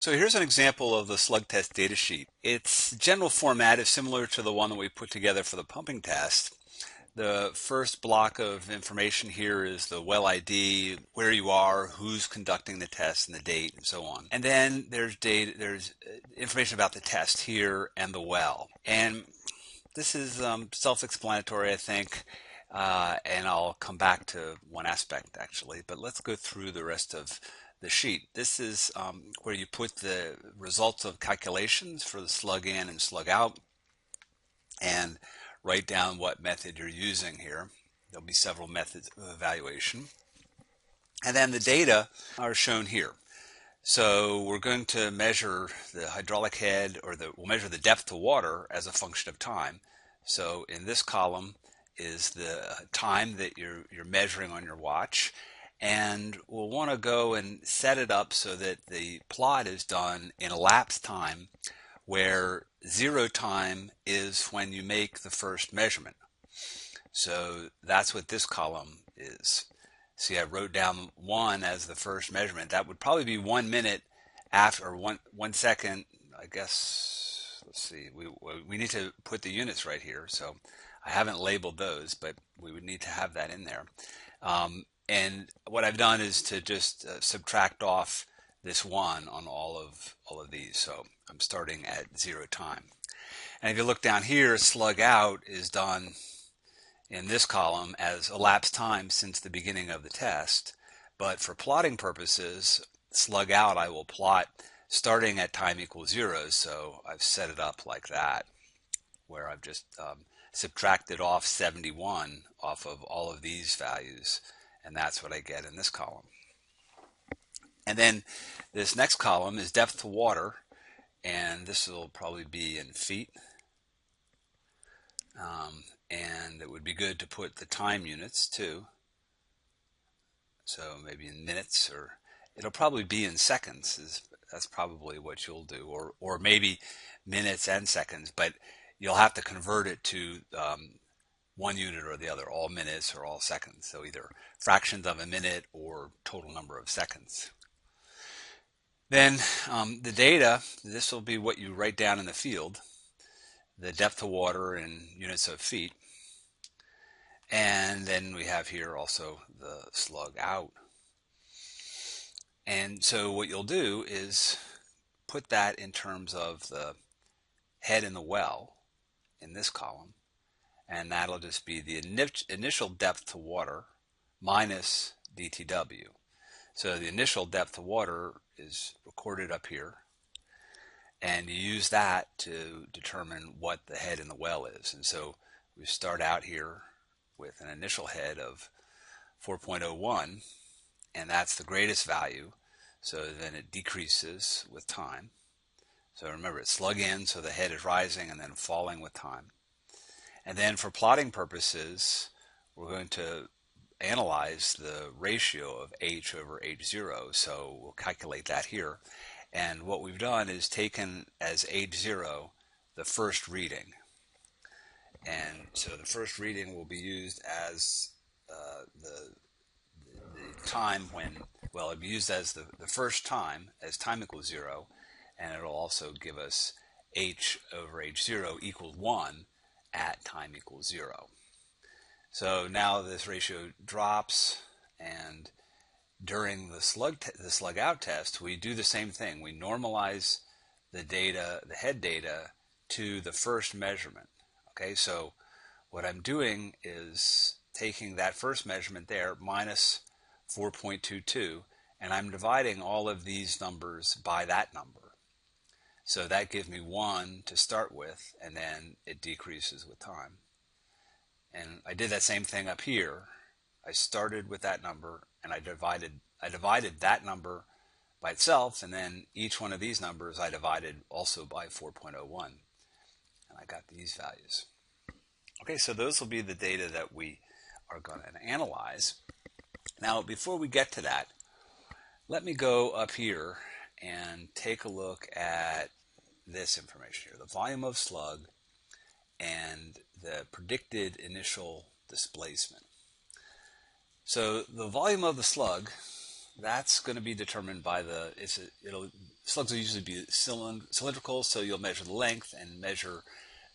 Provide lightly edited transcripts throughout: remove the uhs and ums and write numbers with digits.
So here's an example of the slug test data sheet. Its general format is similar to the one that we put together for the pumping test. The first block of information here is the well ID, where you are, who's conducting the test, and the date, and so on. And then there's data, there's information about the test here and the well. And this is self-explanatory, I think, and I'll come back to one aspect actually. But let's go through the rest of the sheet. This is where you put the results of calculations for the slug in and slug out, and write down what method you're using here. There'll be several methods of evaluation. And then the data are shown here. So we're going to measure the hydraulic head, or we'll measure the depth to water as a function of time. So in this column is the time that you're measuring on your watch. And we'll want to go and set it up so that the plot is done in elapsed time, where zero time is when you make the first measurement. So that's what this column is. See, I wrote down 1 as the first measurement. That would probably be 1 minute after, or 1 second, I guess. Let's see, we need to put the units right here. So I haven't labeled those, but we would need to have that in there. And what I've done is to just subtract off this 1 on all of these. So I'm starting at 0 time. And if you look down here, slug out is done in this column as elapsed time since the beginning of the test. But for plotting purposes, slug out I will plot starting at time equals 0. So I've set it up like that, where I've just subtracted off 71 off of all of these values, and that's what I get in this column. And then this next column is depth to water, and this will probably be in feet. And it would be good to put the time units too. So maybe in minutes, or it'll probably be in seconds. That's probably what you'll do, or maybe minutes and seconds, but you'll have to convert it to one unit or the other, all minutes or all seconds. So either fractions of a minute or total number of seconds. Then the data, this will be what you write down in the field, the depth of water in units of feet. And then we have here also the slug out. And so what you'll do is put that in terms of the head in the well in this column, and that'll just be the initial depth to water minus DTW. So the initial depth to water is recorded up here, and you use that to determine what the head in the well is. And so we start out here with an initial head of 4.01, and that's the greatest value. So then it decreases with time. So remember, it's slug in, so the head is rising and then falling with time. And then for plotting purposes, we're going to analyze the ratio of H over H0. So we'll calculate that here. And what we've done is taken as H0 the first reading. And so the first reading will be used as the time when, well, it'll be used as the first time, as time equals 0, and it'll also give us H over H0 equals 1 at time equals 0. So now this ratio drops, and during the slug out test, we do the same thing. We normalize the data, the head data, to the first measurement. Okay, so what I'm doing is taking that first measurement there minus 4.22, and I'm dividing all of these numbers by that number. So that gives me 1 to start with, and then it decreases with time. And I did that same thing up here. I started with that number, and I divided that number by itself, and then each one of these numbers I divided also by 4.01, and I got these values. Okay, so those will be the data that we are going to analyze. Now, before we get to that, let me go up here and take a look at this information here, the volume of slug and the predicted initial displacement. So the volume of the slug, that's going to be determined by slugs will usually be cylindrical, so you'll measure the length and measure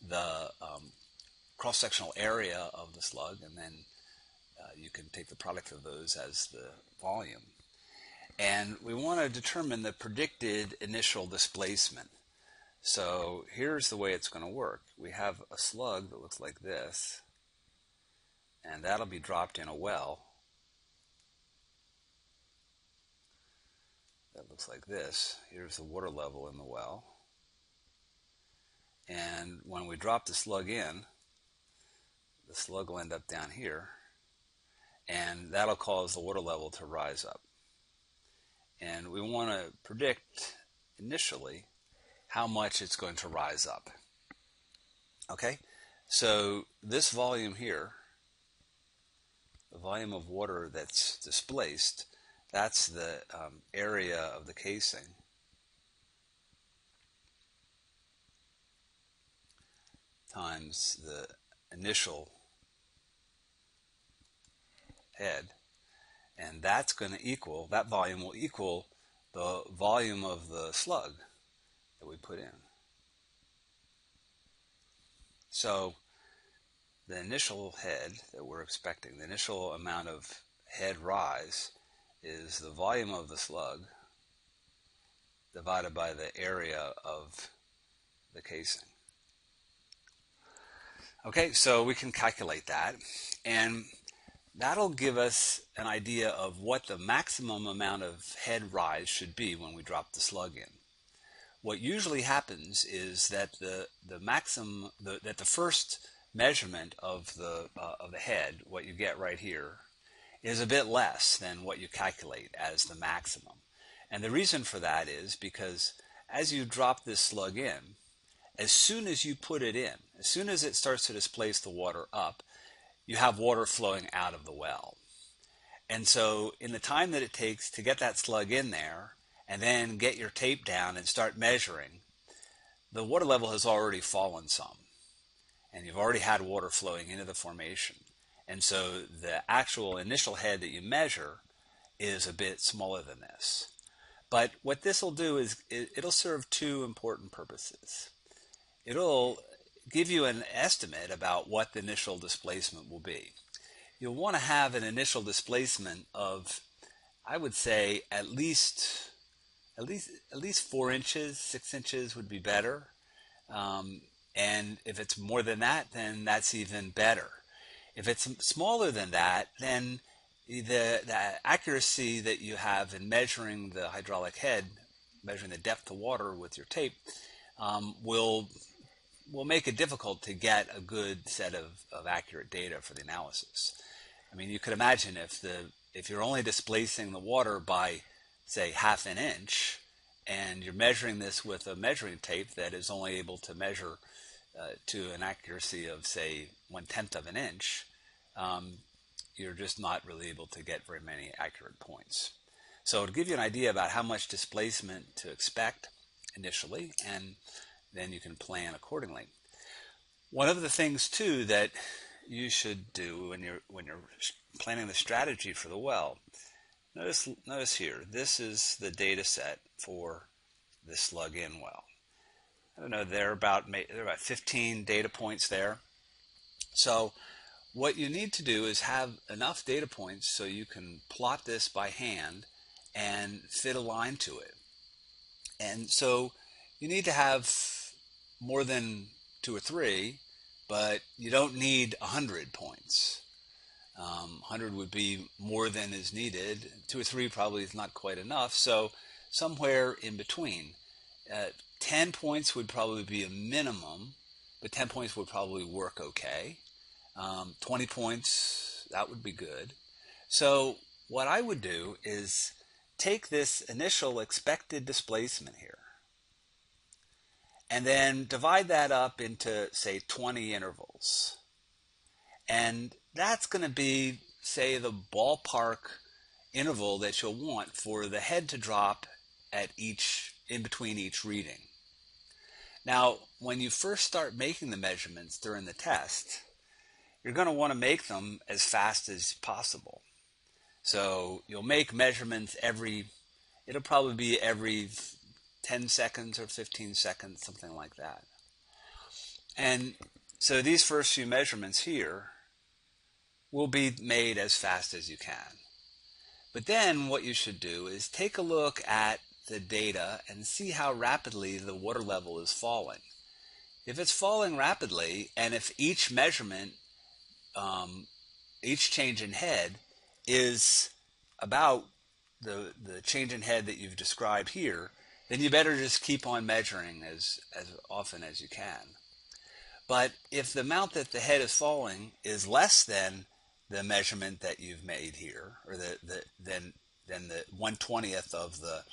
the cross-sectional area of the slug, and then you can take the product of those as the volume. And we want to determine the predicted initial displacement. So here's the way it's going to work. We have a slug that looks like this, and that'll be dropped in a well that looks like this. Here's the water level in the well. And when we drop the slug in, the slug will end up down here, and that'll cause the water level to rise up. And we want to predict initially how much it's going to rise up. Okay, so this volume here, the volume of water that's displaced, that's the area of the casing times the initial head, and that's going to equal, that volume will equal the volume of the slug that we put in. So the initial head that we're expecting, the initial amount of head rise, is the volume of the slug divided by the area of the casing. Okay, so we can calculate that, and that'll give us an idea of what the maximum amount of head rise should be when we drop the slug in. What usually happens is that the first measurement of the head, what you get right here, is a bit less than what you calculate as the maximum. And the reason for that is because as you drop this slug in, as soon as you put it in, as soon as it starts to displace the water up, you have water flowing out of the well. And so in the time that it takes to get that slug in there and then get your tape down and start measuring, the water level has already fallen some, and you've already had water flowing into the formation. And so the actual initial head that you measure is a bit smaller than this. But what this will do is it'll serve two important purposes. It'll give you an estimate about what the initial displacement will be. You'll want to have an initial displacement of, I would say, at least 4 inches, 6 inches would be better. And if it's more than that, then that's even better. If it's smaller than that, then the accuracy that you have in measuring the hydraulic head, measuring the depth of water with your tape, will make it difficult to get a good set of accurate data for the analysis. I mean, you could imagine if you're only displacing the water by, say, ½ an inch, and you're measuring this with a measuring tape that is only able to measure to an accuracy of, say, 1/10 of an inch, you're just not really able to get very many accurate points. So to give you an idea about how much displacement to expect initially, and then you can plan accordingly. One of the things too that you should do when you're planning the strategy for the well, notice here, this is the data set for the slug-in well. I don't know, there are about 15 data points there. So what you need to do is have enough data points so you can plot this by hand and fit a line to it. And so you need to have more than 2 or 3, but you don't need 100 points. 100 would be more than is needed. 2 or 3 probably is not quite enough. So somewhere in between. 10 points would probably be a minimum, but 10 points would probably work okay. 20 points, that would be good. So what I would do is take this initial expected displacement here and then divide that up into, say, 20 intervals. And that's going to be, say, the ballpark interval that you'll want for the head to drop at in between each reading. Now, when you first start making the measurements during the test, you're going to want to make them as fast as possible. So you'll make measurements it'll probably be every 10 seconds or 15 seconds, something like that. And so these first few measurements here will be made as fast as you can. But then what you should do is take a look at the data and see how rapidly the water level is falling. If it's falling rapidly, and if each measurement, each change in head is about the change in head that you've described here, then you better just keep on measuring as often as you can. But if the amount that the head is falling is less than the measurement that you've made here, or then the 1/20th of the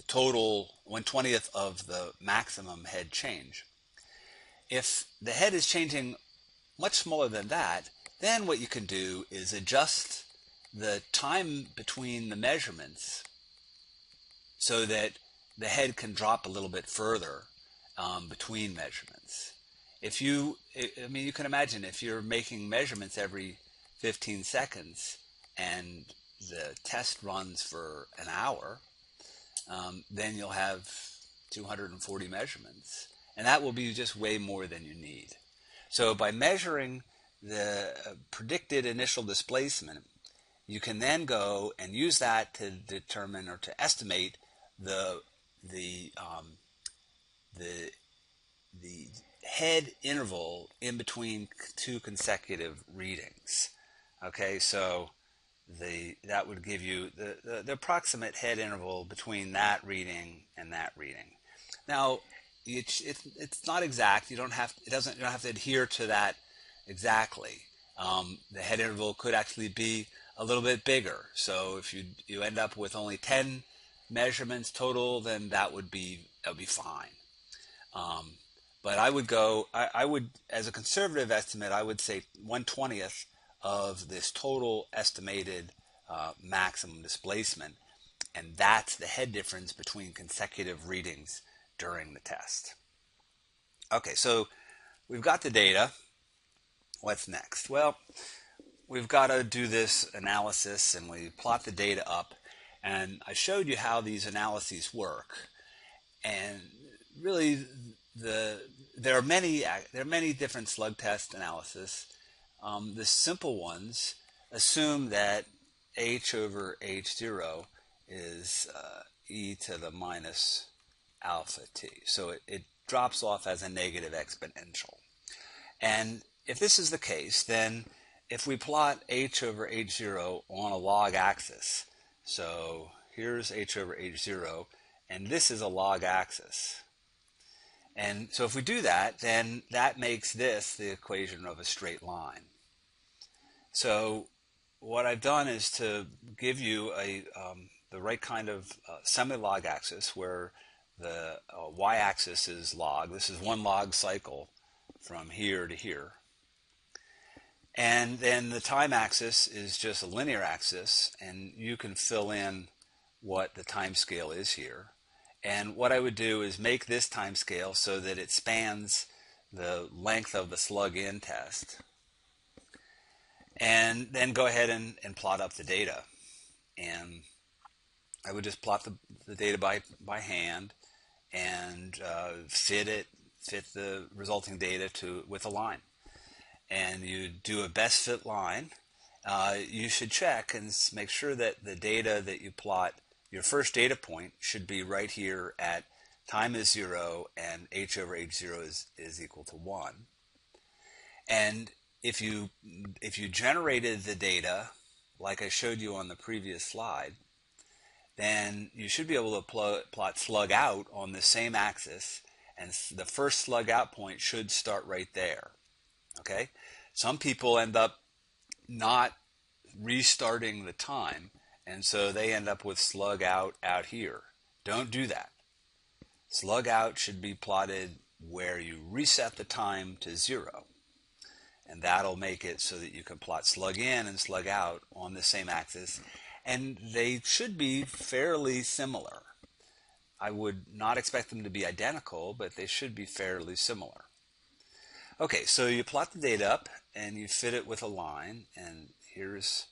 total 1/20th of the maximum head change. If the head is changing much smaller than that, then what you can do is adjust the time between the measurements so that the head can drop a little bit further between measurements. You can imagine if you're making measurements every 15 seconds and the test runs for an hour, then you'll have 240 measurements, and that will be just way more than you need. So by measuring the predicted initial displacement, you can then go and use that to determine or to estimate the head interval in between two consecutive readings. Okay, so that would give you the approximate head interval between that reading and that reading. Now, it's not exact. You don't have to adhere to that exactly. The head interval could actually be a little bit bigger. So if you end up with only 10 measurements total, then that would be fine. But I would, as a conservative estimate, I would say 1/20th of this total estimated maximum displacement, and that's the head difference between consecutive readings during the test. Okay, so we've got the data. What's next? Well, we've got to do this analysis, and we plot the data up, and I showed you how these analyses work. And really, there are many different slug test analysis. The simple ones assume that h over h0 is e to the minus alpha t. So it drops off as a negative exponential. And if this is the case, then if we plot h over h0 on a log axis, so here's h over h0, and this is a log axis. And so if we do that, then that makes this the equation of a straight line. So what I've done is to give you the right kind of semi-log axis where the y-axis is log. This is one log cycle from here to here. And then the time axis is just a linear axis, and you can fill in what the time scale is here. And what I would do is make this time scale so that it spans the length of the slug-in test. And then go ahead and plot up the data. And I would just plot the data by hand and fit the resulting data with a line. And you do a best fit line. You should check and make sure that the data that you plot, your first data point should be right here at time is 0 and h over h0 is equal to 1. And if you generated the data like I showed you on the previous slide, then you should be able to plot slug out on the same axis, and the first slug out point should start right there. Okay? Some people end up not restarting the time, and so they end up with slug out here. Don't do that. Slug out should be plotted where you reset the time to 0. And that'll make it so that you can plot slug in and slug out on the same axis. And they should be fairly similar. I would not expect them to be identical, but they should be fairly similar. Okay, so you plot the data up and you fit it with a line, and here's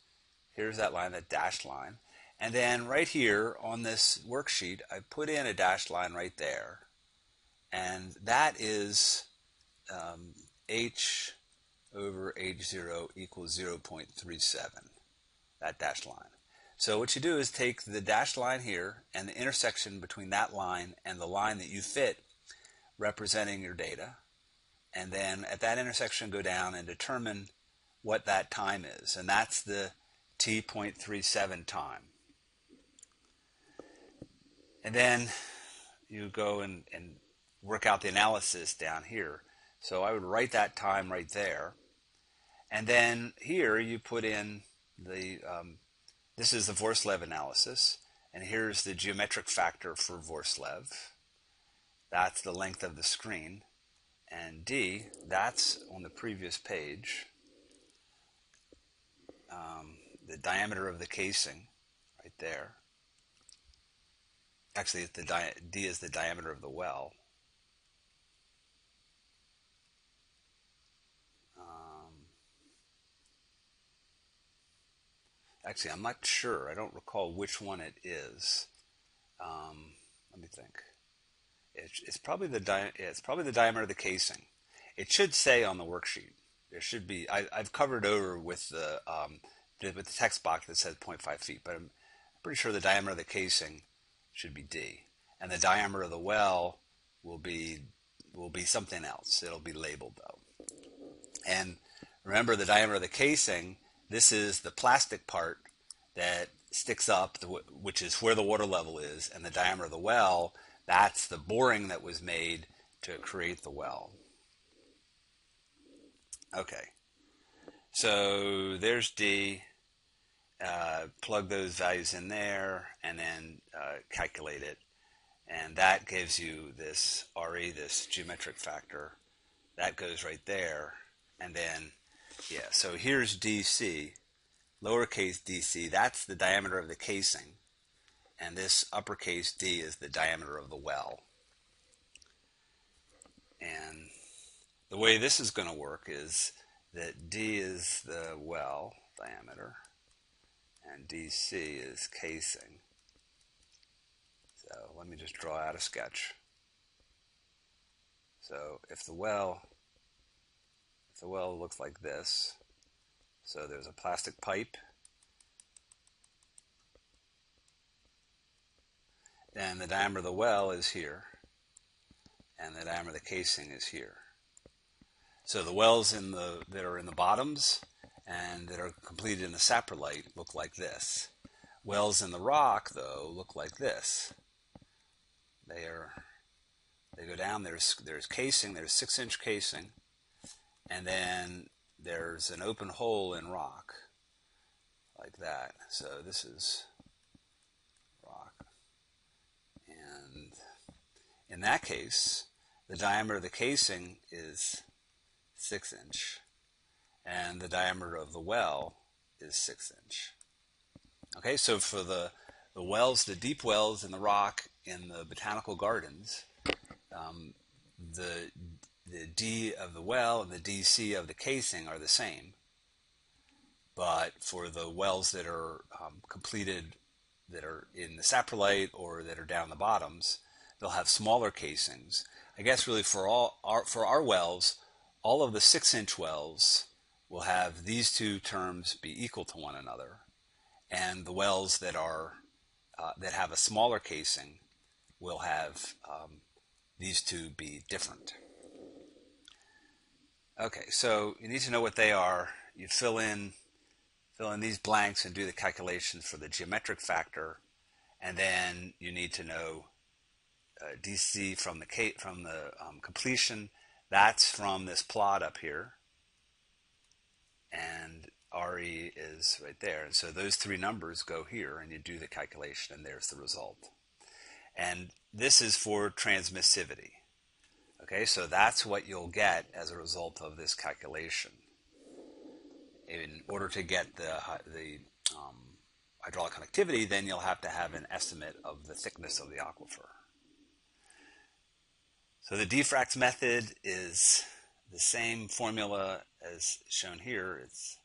that line, that dashed line. And then right here on this worksheet, I put in a dashed line right there. And that is h over h0 equals 0.37, that dashed line. So what you do is take the dashed line here and the intersection between that line and the line that you fit representing your data, and then at that intersection go down and determine what that time is, and that's the t.37 time. And then you go and work out the analysis down here. So I would write that time right there, and then here you put in the this is the Hvorslev analysis, and here's the geometric factor for Hvorslev. That's the length of the screen. And D, that's on the previous page, the diameter of the casing right there. Actually, D is the diameter of the well. Actually, I'm not sure. I don't recall which one it is. Let me think. It's probably the diameter of the casing. It should say on the worksheet. There should be. I've covered over with the text box that says 0.5 feet, but I'm pretty sure the diameter of the casing should be D, and the diameter of the well will be something else. It'll be labeled though. And remember, the diameter of the casing. This is the plastic part that sticks up, which is where the water level is, and the diameter of the well, that's the boring that was made to create the well. Okay, so there's D. Plug those values in there, and then calculate it, and that gives you this RE, this geometric factor. That goes right there, and then yeah, so here's DC, lowercase dc, that's the diameter of the casing, and this uppercase D is the diameter of the well. And the way this is going to work is that D is the well diameter, and DC is casing. So let me just draw out a sketch. So if the well looks like this, so there's a plastic pipe, then the diameter of the well is here, and the diameter of the casing is here. So the wells that are in the bottoms and that are completed in the saprolite look like this. Wells in the rock, though, look like this. They go down. There's casing. There's 6-inch casing. And then there's an open hole in rock, like that. So this is rock. And in that case, the diameter of the casing is 6-inch, and the diameter of the well is 6-inch. Okay, so for the wells, the deep wells in the rock in the botanical gardens, the D of the well and the DC of the casing are the same. But for the wells that are completed, that are in the saprolite or that are down the bottoms, they'll have smaller casings. I guess really for our wells, all of the 6-inch wells will have these two terms be equal to one another, and the wells that have a smaller casing will have these two be different. Okay, so you need to know what they are. You fill in these blanks and do the calculations for the geometric factor, and then you need to know DC from the completion. That's from this plot up here, and RE is right there. And so those three numbers go here, and you do the calculation, and there's the result. And this is for transmissivity. Okay, so that's what you'll get as a result of this calculation. In order to get the hydraulic conductivity, then you'll have to have an estimate of the thickness of the aquifer. So the diffract method is the same formula as shown here. It's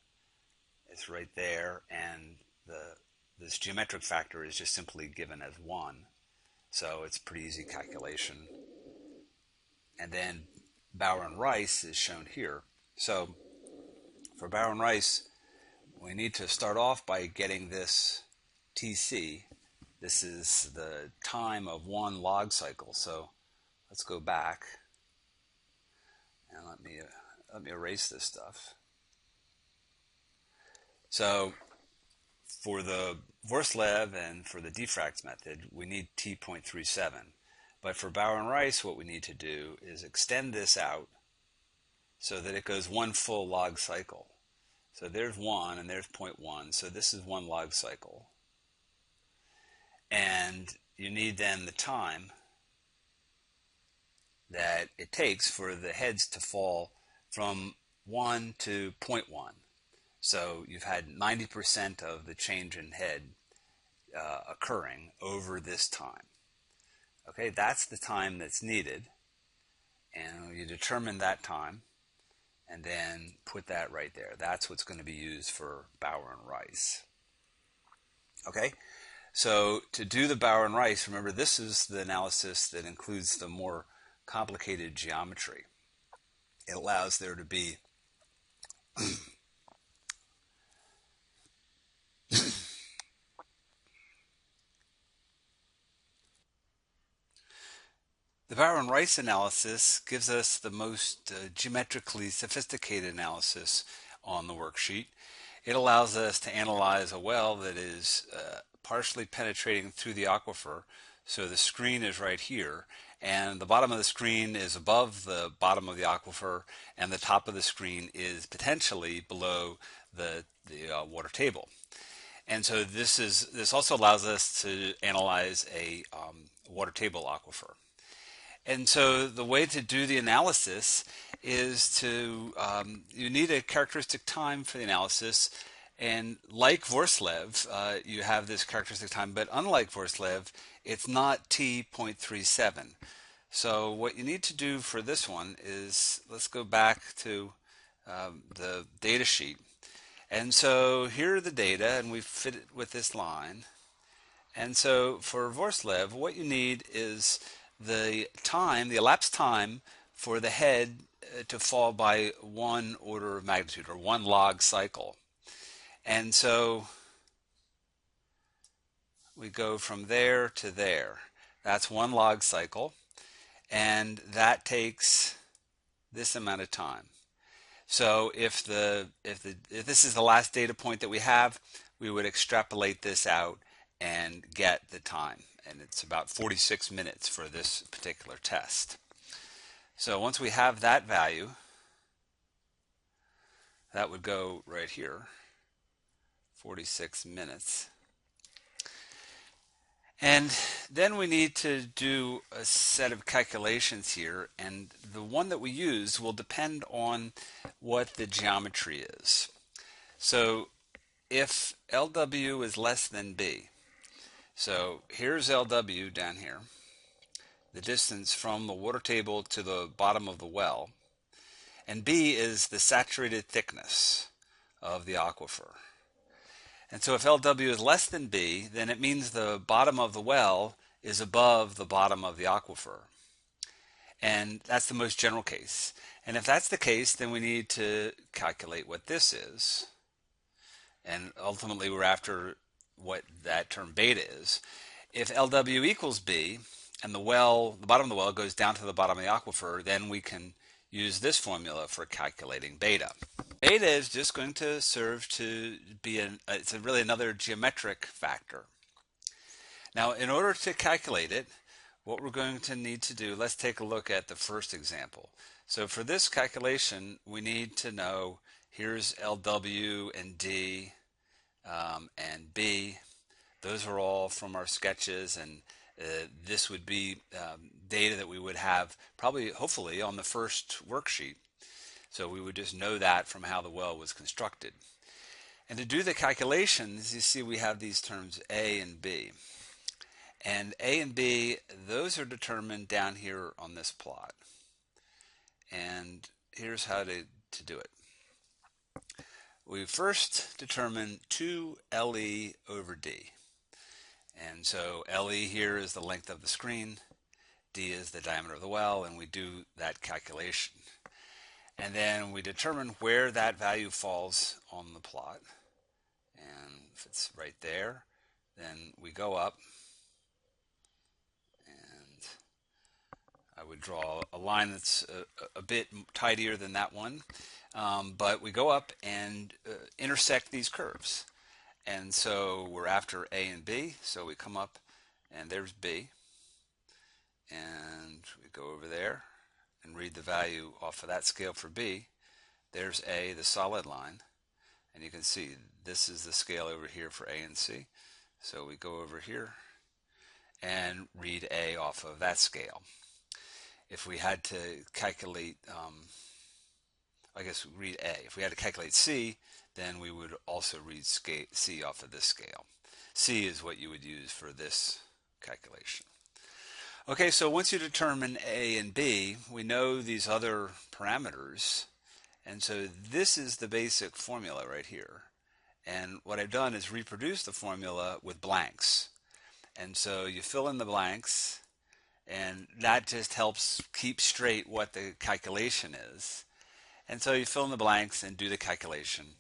right there, and the this geometric factor is just simply given as 1. So it's a pretty easy calculation. And then Bouwer and Rice is shown here. So for Bouwer and Rice, we need to start off by getting this TC. This is the time of one log cycle. So let's go back and let me erase this stuff. So for the Hvorslev and for the Diffracts method, we need T.37. But for Bouwer and Rice, what we need to do is extend this out so that it goes one full log cycle. So there's 1 and there's 0.1. So this is one log cycle. And you need then the time that it takes for the heads to fall from 1 to 0.1. So you've had 90% of the change in head occurring over this time. Okay, that's the time that's needed. And you determine that time and then put that right there. That's what's going to be used for Bouwer and Rice. Okay, so to do the Bouwer and Rice, remember this is the analysis that includes the more complicated geometry. It allows there to be the Bouwer and Rice analysis gives us the most geometrically sophisticated analysis on the worksheet. It allows us to analyze a well that is partially penetrating through the aquifer. So the screen is right here, and the bottom of the screen is above the bottom of the aquifer, and the top of the screen is potentially below the water table. And so this also allows us to analyze a water table aquifer. And so the way to do the analysis is to, you need a characteristic time for the analysis. And like Hvorslev, you have this characteristic time, but unlike Hvorslev, it's not T.37. So what you need to do for this one is, let's go back to the data sheet. And so here are the data, and we fit it with this line. And so for Hvorslev, what you need is the time, the elapsed time for the head to fall by 1 order of magnitude, or 1 log cycle. And so we go from there to there. That's 1 log cycle, and that takes this amount of time. So if this is the last data point that we have, we would extrapolate this out and get the time. And it's about 46 minutes for this particular test. So once we have that value, that would go right here, 46 minutes. And then we need to do a set of calculations here, and the one that we use will depend on what the geometry is. So if LW is less than B, so here's LW down here, the distance from the water table to the bottom of the well, and B is the saturated thickness of the aquifer. And so if LW is less than B, then it means the bottom of the well is above the bottom of the aquifer. And that's the most general case. And if that's the case, then we need to calculate what this is. And ultimately we're after what that term beta is. If LW equals B, and the bottom of the well goes down to the bottom of the aquifer, then we can use this formula for calculating beta. Beta is just going to serve to be it's really another geometric factor. Now, in order to calculate it, what we're going to need to do, let's take a look at the first example. So for this calculation, we need to know, here's LW and D and B. Those are all from our sketches, and this would be data that we would have probably, hopefully, on the first worksheet. So we would just know that from how the well was constructed. And to do the calculations, you see we have these terms A and B. And A and B, those are determined down here on this plot. And here's how to do it. we first determine 2LE over D. And so LE here is the length of the screen, D is the diameter of the well, and we do that calculation. And then we determine where that value falls on the plot. And if it's right there, then we go up, and I would draw a line that's a bit tidier than that one. But we go up and intersect these curves. And so we're after A and B, so we come up and there's B. And we go over there and read the value off of that scale for B. There's A, the solid line. And you can see this is the scale over here for A and C. So we go over here and read A off of that scale. If we had to calculate, I guess we read A. If we had to calculate C, then we would also read C off of this scale. C is what you would use for this calculation. Okay, so once you determine A and B, we know these other parameters. And so this is the basic formula right here. And what I've done is reproduce the formula with blanks. And so you fill in the blanks, and that just helps keep straight what the calculation is. And so you fill in the blanks and do the calculation,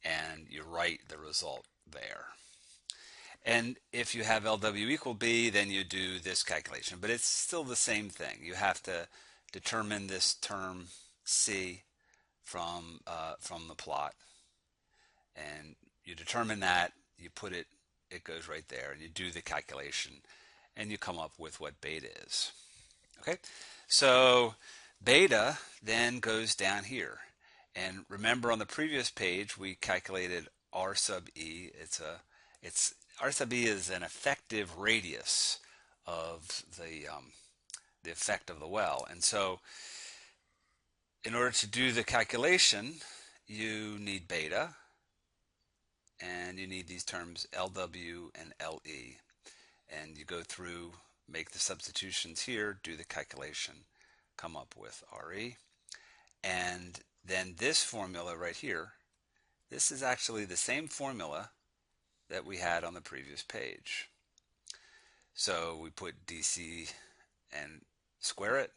and you write the result there. And if you have LW equal B, then you do this calculation. But it's still the same thing. You have to determine this term C from the plot. And you determine that, you put it, it goes right there, and you do the calculation, and you come up with what beta is. Okay, so beta then goes down here. And remember on the previous page, we calculated R sub E. R sub E is an effective radius of the effect of the well. And so in order to do the calculation, you need beta, and you need these terms LW and LE. And you go through, make the substitutions here, do the calculation, come up with RE. And then this formula right here, this is actually the same formula that we had on the previous page. So we put DC and square it.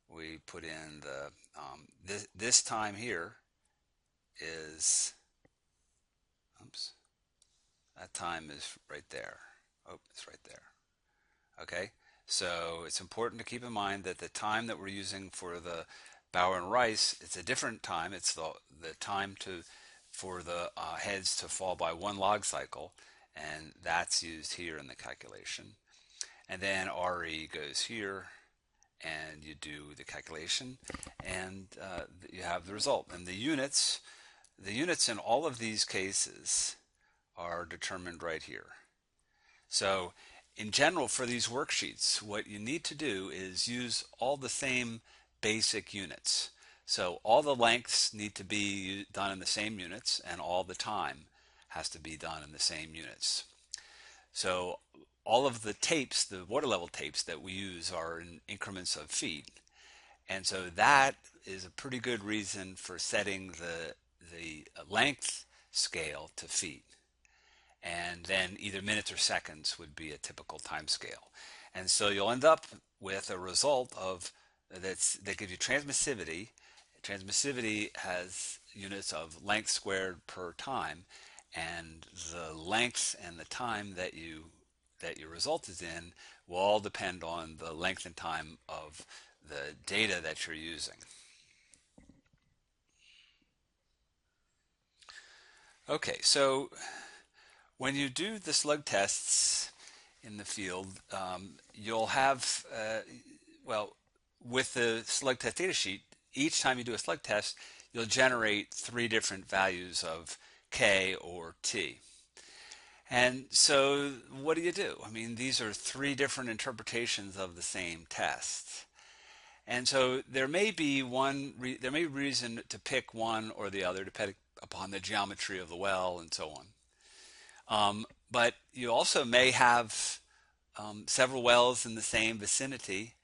We put in the, this time here is, oops, that time is right there. Oh, it's right there. Okay, so it's important to keep in mind that the time that we're using for the Bouwer and Rice, it's a different time. It's the time for the heads to fall by 1 log cycle, and that's used here in the calculation. And then RE goes here, and you do the calculation, and you have the result. And the units in all of these cases are determined right here. So in general, for these worksheets, what you need to do is use all the same basic units. So all the lengths need to be done in the same units, and all the time has to be done in the same units. So all of the tapes, the water level tapes that we use, are in increments of feet. And so that is a pretty good reason for setting the length scale to feet. And then either minutes or seconds would be a typical time scale. And so you'll end up with a result of that gives you transmissivity. Transmissivity has units of length squared per time, and the length and the time that your result is in will all depend on the length and time of the data that you're using. Okay, so when you do the slug tests in the field, you'll have, well, with the slug test data sheet, each time you do a slug test, you'll generate 3 different values of K or T. And so what do you do? I mean, these are 3 different interpretations of the same test. And so there may be reason to pick one or the other depending upon the geometry of the well and so on. But you also may have several wells in the same vicinity.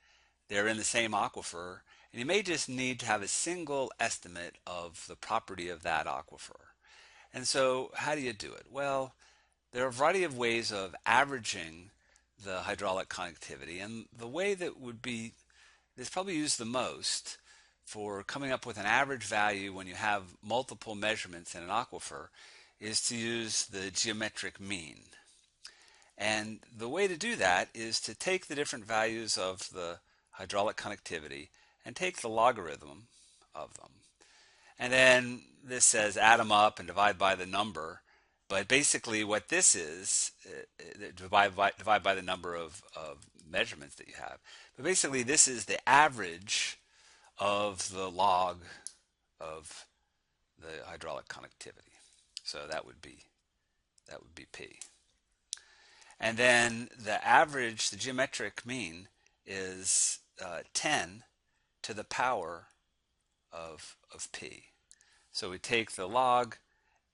They're in the same aquifer, and you may just need to have a single estimate of the property of that aquifer. And so how do you do it? Well, there are a variety of ways of averaging the hydraulic conductivity, and the way that would be is probably used the most for coming up with an average value when you have multiple measurements in an aquifer is to use the geometric mean. And the way to do that is to take the different values of the hydraulic conductivity and take the logarithm of them. And then this says add them up and divide by the number. But basically what this is, divide by the number of measurements that you have. But basically this is the average of the log of the hydraulic conductivity. So that would be P. And then the average, the geometric mean, is 10 to the power of P. So we take the log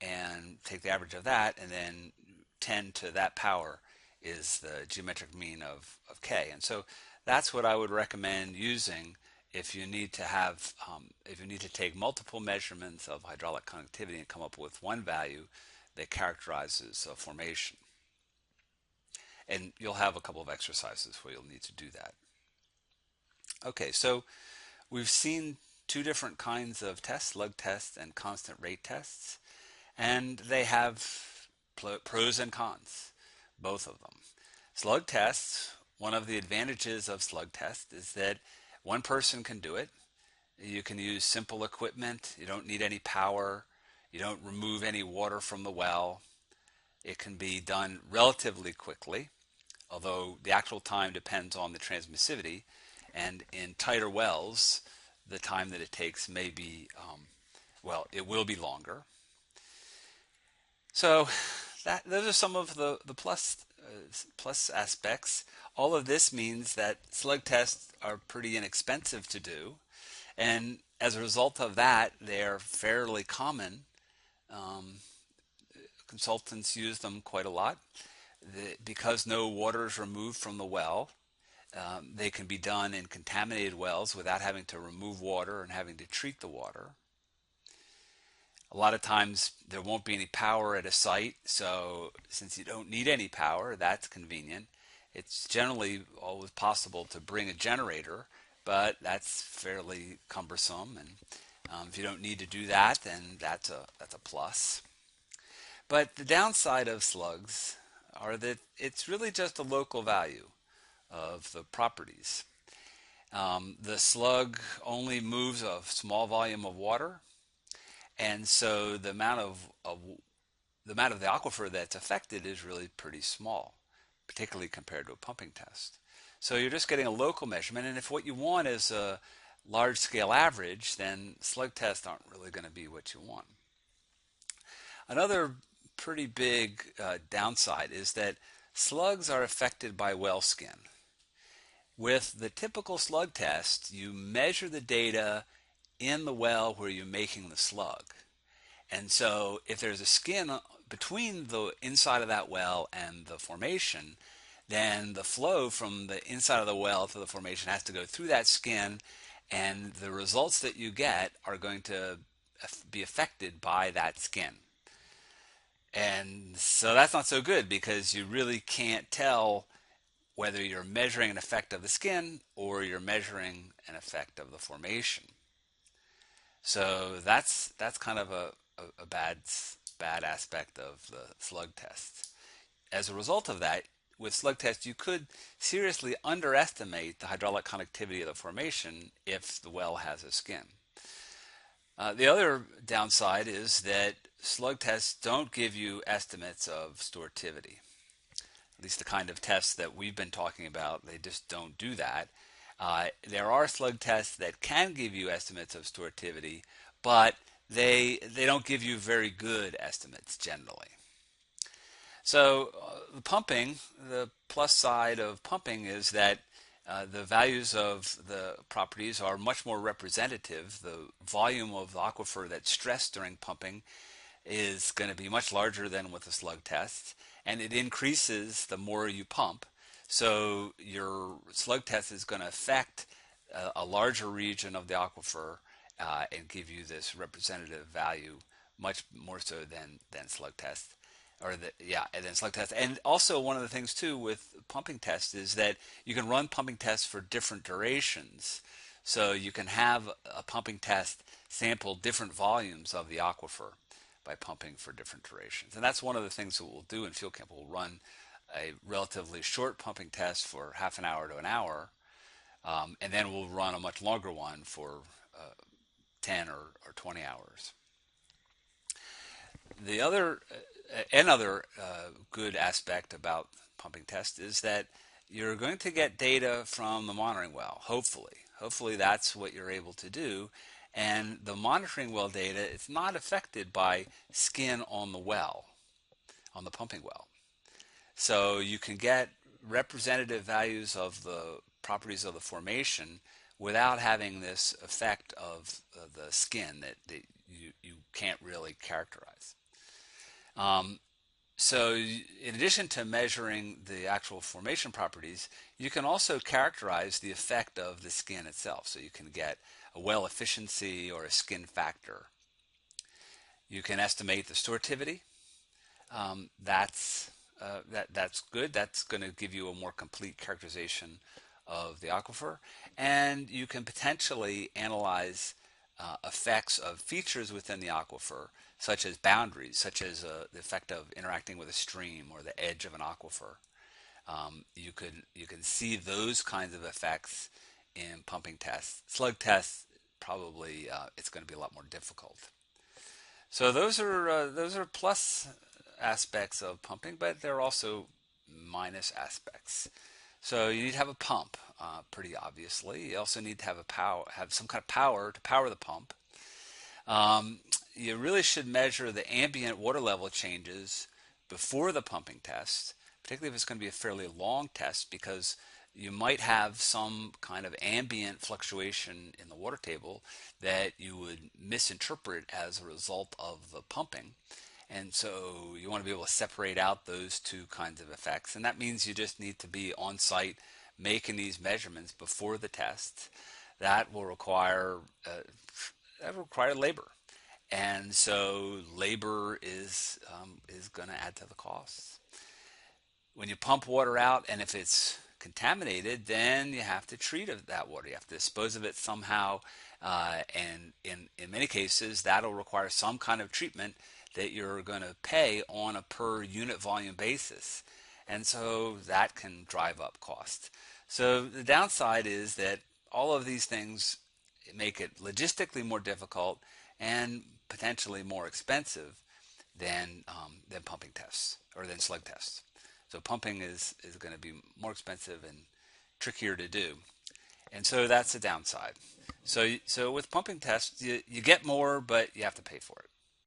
and take the average of that, and then 10 to that power is the geometric mean of K. And so that's what I would recommend using if you need to have, if you need to take multiple measurements of hydraulic conductivity and come up with one value that characterizes a formation. And you'll have a couple of exercises where you'll need to do that. Okay, so we've seen two different kinds of tests, slug tests and constant rate tests, and they have pros and cons, both of them. Slug tests, one of the advantages of slug tests is that one person can do it. You can use simple equipment. You don't need any power. You don't remove any water from the well. It can be done relatively quickly, although the actual time depends on the transmissivity, and in tighter wells the time that it takes may be, well, it will be longer. So those are some of the plus aspects. All of this means that slug tests are pretty inexpensive to do, and as a result of that they're fairly common. Consultants use them quite a lot. Because no water is removed from the well, they can be done in contaminated wells without having to remove water and having to treat the water. A lot of times there won't be any power at a site, so since you don't need any power, that's convenient. It's generally always possible to bring a generator, but that's fairly cumbersome, and if you don't need to do that, then that's a plus. But the downside of slugs are that it's really just a local value of the properties. The slug only moves a small volume of water, and so the amount of the aquifer that's affected is really pretty small, particularly compared to a pumping test. So you're just getting a local measurement, and if what you want is a large-scale average, then slug tests aren't really going to be what you want. Another pretty big downside is that slugs are affected by well skin. With the typical slug test, you measure the data in the well where you're making the slug. And so if there's a skin between the inside of that well and the formation, then the flow from the inside of the well to the formation has to go through that skin, and the results that you get are going to be affected by that skin. And so that's not so good because you really can't tell whether you're measuring an effect of the skin or you're measuring an effect of the formation. So that's kind of a bad aspect of the slug test. As a result of that, with slug tests, you could seriously underestimate the hydraulic conductivity of the formation if the well has a skin. The other downside is that slug tests don't give you estimates of storativity. At least the kind of tests that we've been talking about, they just don't do that. There are slug tests that can give you estimates of storativity, but they don't give you very good estimates generally. So the pumping, the plus side of pumping is that the values of the properties are much more representative. The volume of the aquifer that's stressed during pumping is going to be much larger than with the slug test, and it increases the more you pump. So your slug test is going to affect a larger region of the aquifer and give you this representative value much more so than slug test, or than slug test. And also one of the things too with pumping tests is that you can run pumping tests for different durations. So you can have a pumping test sample different volumes of the aquifer by pumping for different durations. And that's one of the things that we'll do in field camp. We'll run a relatively short pumping test for half an hour to an hour, and then we'll run a much longer one for 10 or 20 hours. The other another good aspect about pumping tests is that you're going to get data from the monitoring well. Hopefully that's what you're able to do. And the monitoring well data is not affected by skin on the well, on the pumping well. So you can get representative values of the properties of the formation without having this effect of the skin that you can't really characterize. So in addition to measuring the actual formation properties, you can also characterize the effect of the skin itself. So you can get a well efficiency or a skin factor. You can estimate the storativity. That's good. That's going to give you a more complete characterization of the aquifer. And you can potentially analyze effects of features within the aquifer, such as boundaries, such as the effect of interacting with a stream or the edge of an aquifer. You can see those kinds of effects in pumping tests. Slug tests, probably it's going to be a lot more difficult. So those are plus aspects of pumping, but there are also minus aspects. So you need to have a pump, pretty obviously. You also need to have some kind of power to power the pump. You really should measure the ambient water level changes before the pumping test, particularly if it's going to be a fairly long test, because you might have some kind of ambient fluctuation in the water table that you would misinterpret as a result of the pumping. And so you want to be able to separate out those two kinds of effects. And that means you just need to be on site making these measurements before the test. That will require labor. And so labor is going to add to the costs. When you pump water out, and if it's contaminated, then you have to treat that water. You have to dispose of it somehow. And in many cases, that'll require some kind of treatment that you're going to pay on a per unit volume basis. And so that can drive up cost. So the downside is that all of these things make it logistically more difficult and potentially more expensive than pumping tests or than slug tests. So pumping is going to be more expensive and trickier to do. And so that's the downside. So with pumping tests, you get more, but you have to pay for it.